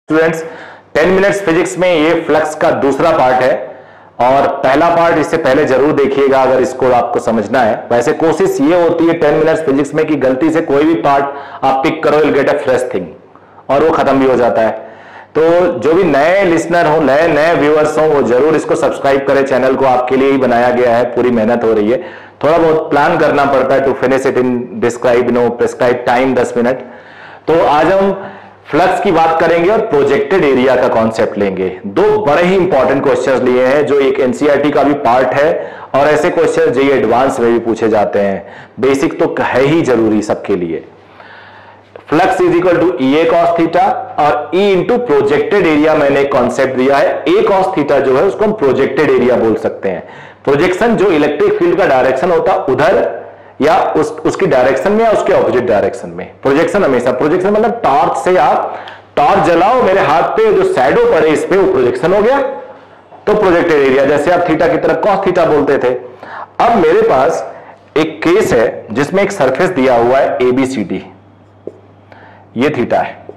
Students 10 minutes physics में ये flux का दूसरा पार्ट है और पहला पार्ट इससे पहले जरूर देखिएगा अगर इसको आपको समझना है। वैसे कोशिश ये होती है 10 मिनट्स फिजिक्स में कि गलती से कोई भी पार्ट आप पिक करो, will get a fresh thing, और वो खत्म भी हो जाता है। तो जो भी नए लिसनर हो, नए व्यूअर्स हो, वो जरूर इसको सब्सक्राइब करें। चैनल को आपके लिए ही बनाया गया है, पूरी मेहनत हो रही है। थोड़ा बहुत प्लान करना पड़ता है to finish it in prescribe time 10 minute. तो आज हम फ्लक्स की बात करेंगे और प्रोजेक्टेड एरिया का कॉन्सेप्ट लेंगे। दो बड़े ही इंपॉर्टेंट क्वेश्चंस लिए हैं जो एक एनसीईआरटी का भी पार्ट है और ऐसे क्वेश्चंस जेईई एडवांस में भी पूछे जाते हैं। बेसिक तो है ही जरूरी सबके लिए। Flux is equal to E A cos theta और ई इंटू प्रोजेक्टेड एरिया मैंने एक कॉन्सेप्ट दिया है। ए कॉस थीटा जो है उसको हम प्रोजेक्टेड एरिया बोल सकते हैं। प्रोजेक्शन जो इलेक्ट्रिक फील्ड का डायरेक्शन होता है उधर या उसकी डायरेक्शन में या उसके ऑपोजिट डायरेक्शन में। प्रोजेक्शन हमेशा, प्रोजेक्शन मतलब टॉर्च से आप टॉर्च जलाओ, मेरे हाथ पे जो शैडो पड़े इस पे, वो प्रोजेक्शन हो गया, तो प्रोजेक्टेड एरिया। जैसे आप थीटा की तरफ कॉस थीटा बोलते थे। अब मेरे पास एक केस है जिसमें एक सरफेस दिया हुआ है ABCD, ये थीटा है।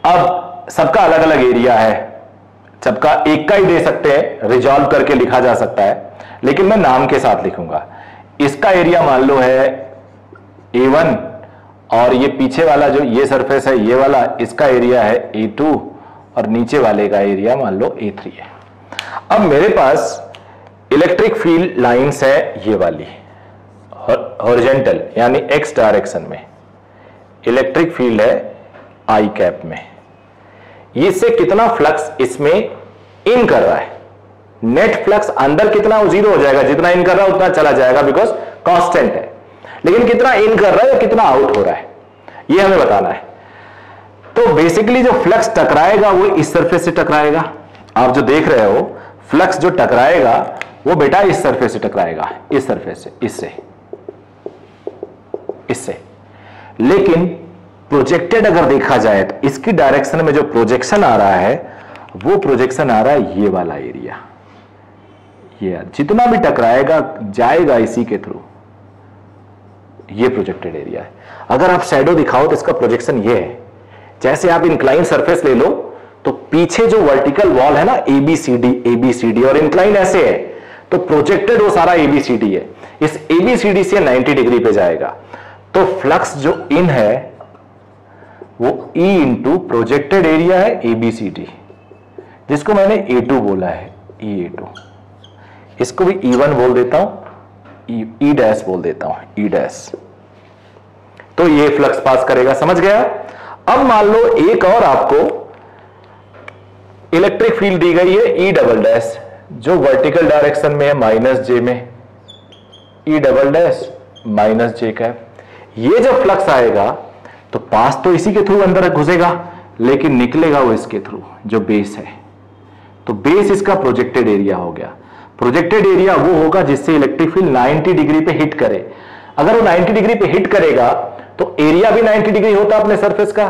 अब सबका अलग अलग एरिया है, सबका एक का ही दे सकते हैं, रिजॉल्व करके लिखा जा सकता है, लेकिन मैं नाम के साथ लिखूंगा। इसका एरिया मान लो है A1 और ये पीछे वाला जो ये सरफेस है ये वाला, इसका एरिया है A2 और नीचे वाले का एरिया मान लो A3 है। अब मेरे पास इलेक्ट्रिक फील्ड लाइंस है ये वाली हॉरिजॉन्टल यानी X डायरेक्शन में, इलेक्ट्रिक फील्ड है I कैप में। इससे कितना फ्लक्स इसमें इन कर रहा है, नेट फ्लक्स अंदर कितना, वो जीरो हो जाएगा, जितना इन कर रहा है उतना चला जाएगा बिकॉज कांस्टेंट है। लेकिन कितना इन कर रहा है या कितना आउट हो रहा है ये हमें बताना है। तो बेसिकली जो फ्लक्स टकराएगा वो इस सरफेस से टकराएगा। आप जो देख रहे हो फ्लक्स जो टकराएगा वो बेटा इस सरफेस से टकराएगा, इस सरफेस से, इससे। लेकिन प्रोजेक्टेड अगर देखा जाए तो इसकी डायरेक्शन में जो प्रोजेक्शन आ रहा है वो प्रोजेक्शन आ रहा है ये वाला एरिया। ये जितना भी टकराएगा जाएगा इसी के थ्रू, ये प्रोजेक्टेड एरिया है। अगर आप शैडो दिखाओ तो इसका प्रोजेक्शन ये है। जैसे आप इंक्लाइन सरफेस ले लो तो पीछे जो वर्टिकल वॉल है ना ABCD और इंक्लाइन ऐसे है, तो प्रोजेक्टेड वो सारा ABCD है। इस ABCD से 90 डिग्री पे जाएगा। तो फ्लक्स जो इन है वो E इंटू प्रोजेक्टेड एरिया है ABCD, जिसको मैंने A2 बोला है, E2। इसको भी E1 बोल देता हूं, E डैश बोल देता हूं, E डैश। तो ये फ्लक्स पास करेगा, समझ गया। अब मान लो एक और आपको इलेक्ट्रिक फील्ड दी गई है E डबल डैश, जो वर्टिकल डायरेक्शन में है -J में, E double dash -J cap. ये जब फ्लक्स आएगा तो पास तो इसी के थ्रू अंदर घुसेगा, लेकिन निकलेगा वो इसके थ्रू जो बेस है। तो बेस इसका प्रोजेक्टेड एरिया हो गया। प्रोजेक्टेड एरिया वो होगा जिससे इलेक्ट्रिक फील्ड 90 डिग्री पे हिट करे। अगर वो 90 डिग्री पे हिट करेगा तो एरिया भी 90 डिग्री होता अपने सरफेस का।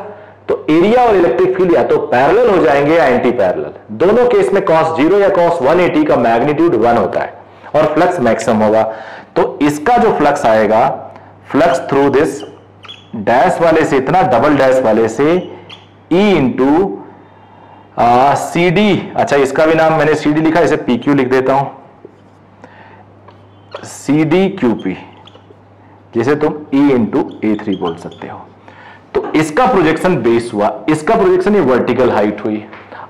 तो एरिया और इलेक्ट्रिक फील्ड या तो पैरेलल हो जाएंगे या एंटी पैरेलल। दोनों केस में cos 0 या cos 180 का मैग्नीट्यूड 1 होता है और फ्लक्स मैक्सिमम होगा। तो इसका जो फ्लक्स आएगा, फ्लक्स थ्रू दिस डैश वाले से इतना, डबल डैश वाले से E इंटू CD। अच्छा, इसका भी नाम मैंने CD लिखा, इसे PQ लिख देता हूं, CDQP, जिसे तुम E इंटू A3 बोल सकते हो। तो इसका प्रोजेक्शन बेस हुआ, इसका प्रोजेक्शन ये वर्टिकल हाइट हुई।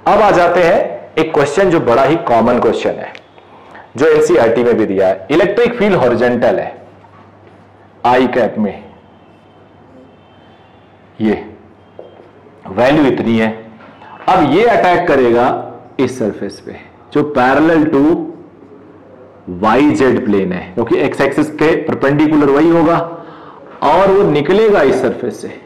अब आ जाते हैं एक क्वेश्चन जो बड़ा ही कॉमन क्वेश्चन है, जो एनसीईआरटी में भी दिया है। इलेक्ट्रिक फील्ड हॉरिजॉन्टल है I कैप में, ये वैल्यू इतनी है। अब ये अटैक करेगा इस सरफेस पे जो पैरेलल टू YZ प्लेन है, क्योंकि एक्स एक्सिस के परपेंडिकुलर वही होगा, और वो निकलेगा इस सरफेस से।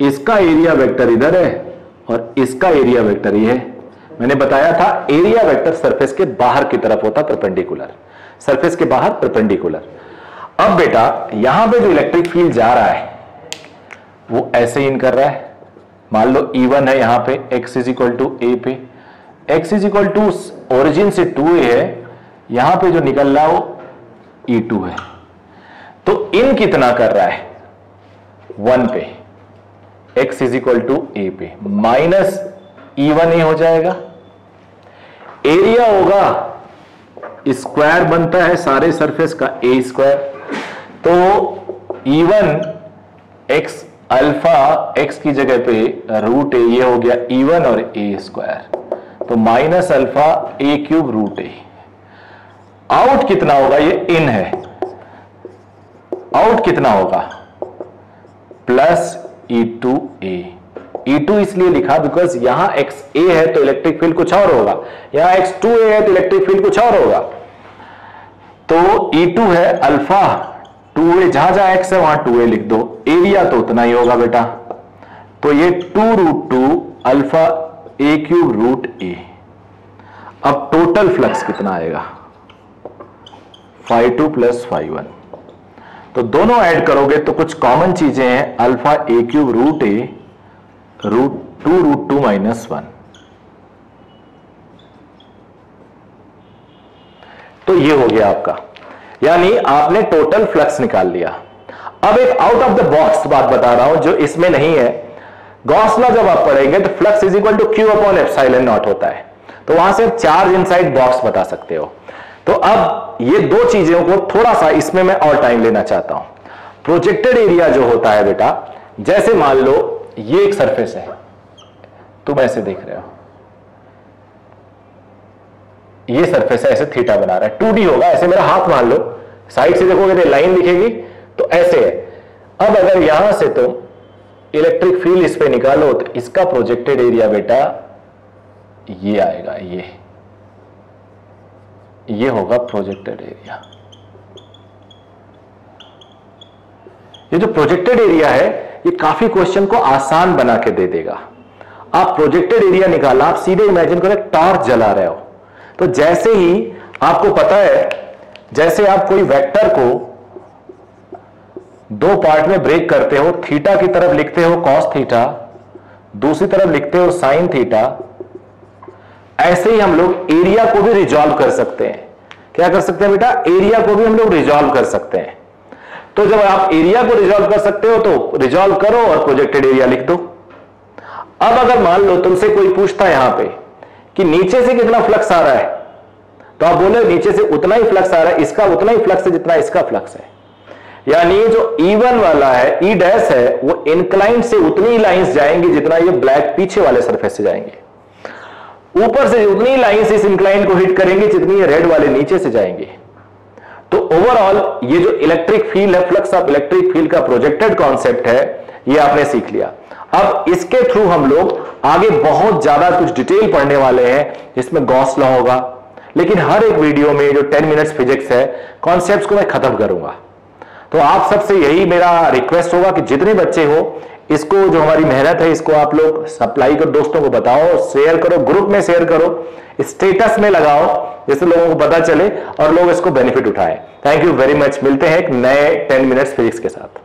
इसका एरिया वेक्टर इधर है और इसका एरिया वेक्टर ये है। मैंने बताया था एरिया वेक्टर सरफेस के बाहर की तरफ होता, परपेंडिकुलर, सरफेस के बाहर परपेंडिकुलर। अब बेटा यहां पे जो इलेक्ट्रिक फील्ड जा रहा है वो ऐसे इन कर रहा है। मान लो E1 है यहां पे, x is equal to A पे, x is equal to origin से 2A है, यहां पे जो निकल रहा है वो E2 है। तो इन कितना कर रहा है 1 पे, x इज इक्वल टू ए पे माइनस E1A हो जाएगा। एरिया होगा, स्क्वायर बनता है सारे सरफेस का ए स्क्वायर, तो E1 x अल्फा x की जगह पे रूट ए, ये हो गया E1 और ए स्क्वायर, तो माइनस अल्फा ए क्यूब रूट ए। आउट कितना होगा, ये इन है, आउट कितना होगा प्लस E2A। E2 इसलिए लिखा बिकॉज यहां XA है तो इलेक्ट्रिक फील्ड कुछ और होगा, यहां X2A है तो इलेक्ट्रिक फील्ड कुछ और होगा। तो E2 है अल्फा 2A, जहां जहां X है वहां 2A लिख दो, एरिया तो उतना ही होगा बेटा, तो ये 2√2 अल्फा ए क्यूब रूट ए। अब टोटल फ्लक्स कितना आएगा, φ2 प्लस φ1, तो दोनों ऐड करोगे तो कुछ कॉमन चीजें हैं, अल्फा ए क्यूब रूट ए √2 माइनस 1, तो ये हो गया आपका, यानी आपने टोटल फ्लक्स निकाल लिया। अब एक आउट ऑफ द बॉक्स बात बता रहा हूं जो इसमें नहीं है। गॉस लॉ जब आप पढ़ेंगे तो flux is equal to Q upon epsilon naught होता है, तो वहां से चार्ज इनसाइड बॉक्स बता सकते हो। तो अब ये दो चीजों को थोड़ा सा इसमें मैं और टाइम लेना चाहता हूं। प्रोजेक्टेड एरिया जो होता है बेटा, जैसे मान लो ये एक सरफेस है, तुम ऐसे देख रहे हो, ये सरफेस है, ऐसे थीटा बना रहा है, 2D होगा, ऐसे मेरा हाथ मान लो, साइड से देखोगे तो लाइन दिखेगी, तो ऐसे है। अब अगर यहां से तुम इलेक्ट्रिक फील्ड इस पे निकालो तो इसका प्रोजेक्टेड एरिया बेटा ये आएगा, ये होगा प्रोजेक्टेड एरिया। ये जो प्रोजेक्टेड एरिया है ये काफी क्वेश्चन को आसान बना के दे देगा। आप प्रोजेक्टेड एरिया निकाला, आप सीधे इमेजिन करो टॉर्च जला रहे हो, तो जैसे ही आपको पता है, जैसे आप कोई वेक्टर को दो पार्ट में ब्रेक करते हो, थीटा की तरफ लिखते हो कॉस थीटा, दूसरी तरफ लिखते हो साइन थीटा, ऐसे ही हम लोग एरिया को भी रिजॉल्व कर सकते हैं। क्या कर सकते हैं बेटा, एरिया को भी हम लोग रिजॉल्व कर सकते हैं। तो जब आप एरिया को रिजॉल्व कर सकते हो तो रिजॉल्व करो और प्रोजेक्टेड एरिया लिख दो। अब अगर मान लो तुमसे कोई पूछता है यहां पे कि नीचे से कितना फ्लक्स आ रहा है, तो आप बोले नीचे से उतना ही फ्लक्स आ रहा है, इसका उतना ही फ्लक्स है जितना इसका फ्लक्स है, यानी जो E1 वाला है, E डैश है, वो इंक्लाइन से उतनी ही लाइंस जाएंगी जितना ये ब्लैक पीछे वाले सरफेस से जाएंगे, ऊपर से उतनी लाइंस इस इंक्लाइन को हिट करेंगे जितनी ये रेड वाले नीचे से जाएंगे। तो ओवरऑल ये जो इलेक्ट्रिक फील्ड है, फ्लक्स ऑफ इलेक्ट्रिक फील्ड का प्रोजेक्टेड कॉन्सेप्ट है, ये आपने सीख लिया। अब इसके थ्रू हम लोग आगे बहुत ज्यादा कुछ डिटेल पढ़ने वाले हैं, जिसमें गॉस लॉ होगा, लेकिन हर एक वीडियो में जो 10 मिनट्स फिजिक्स है, कॉन्सेप्ट्स को मैं खत्म करूंगा। तो आप सबसे यही मेरा रिक्वेस्ट होगा कि जितने बच्चे हो, इसको जो हमारी मेहनत है इसको आप लोग सप्लाई करो, दोस्तों को बताओ, शेयर करो, ग्रुप में शेयर करो, स्टेटस में लगाओ, जिससे लोगों को पता चले और लोग इसको बेनिफिट उठाएं। Thank you very much. मिलते हैं एक नए 10 मिनट्स फिजिक्स के साथ।